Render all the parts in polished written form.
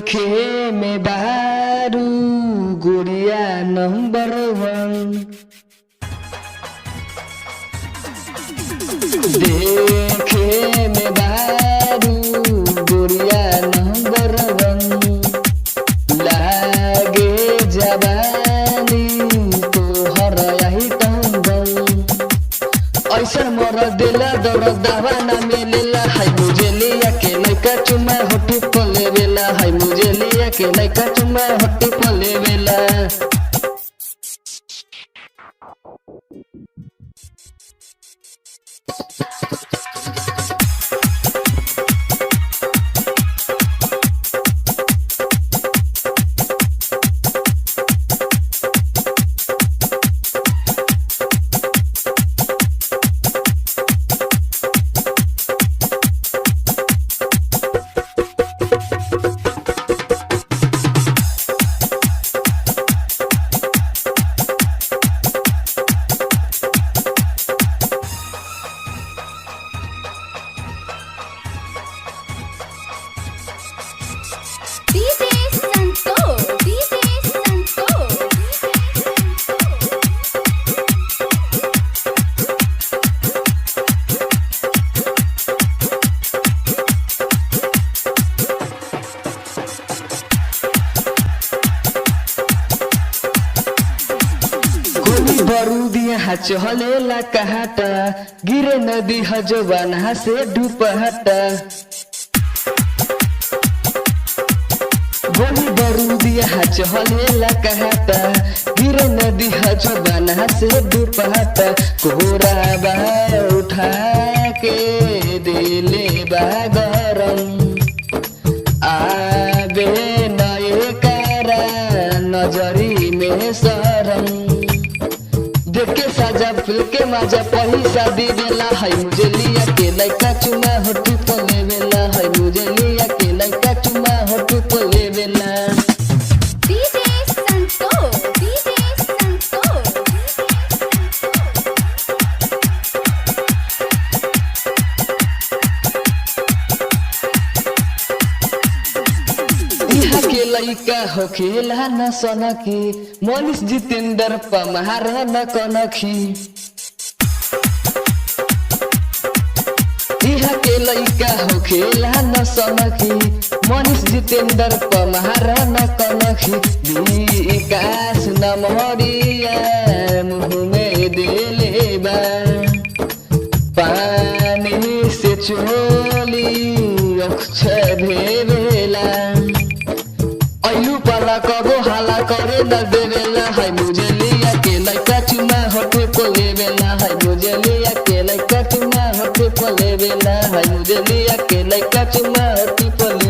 देखे में बारू गुड़िया नंबर 1 देखे में बारू गुड़िया नंबर 1 लागे जवानी तोहर यही टंगल ऐसा मर दिला दर दावा ना मिलेला हाय मुझे लिया के लइका चुमा होटी पले बेला हाय मुझे लिया के लइका चुमा होटी पले बेला बरूदिया चहलेला कहाटा गिरे नदी हजवाना से डूबहटा गोली बरूदिया चहलेला कहाटा गिरे नदी हजवाना से डूबहटा कोरा बा उठा के दिले बा गरम आगे नए कारा नजरी में शरम देखे साजा फिल के माजा पैसा दी बेला हाय मुझे लिया के लइका चुमा होटी पले बेला हाय मुझे लिया के लइका चुमा होटी पले बेला लइका हो खेला न सनकी मनीष जितेंद्र पमार न कनखी इहा के लइका हो खेला न सनकी मनीष जितेंद्र पमार न कनखी विकास न मोहरिया मुँह में देले बा पानी से चोली अक्षर भेला ऐलू पाला कबो हाला करे न देवेला हाय मुझे लिया के लइका चुमा होठे पले बेला हाय मुझे लिया के लइका चुमा होठे पले बेला हाय मुझे लिया के लइका चुमा होठे पले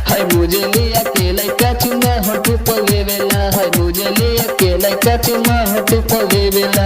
हाय मुझे लिया के लइका चुमा होठे पले बेला हाय मुझे लिया के लइका चुमा होठे पले बेला।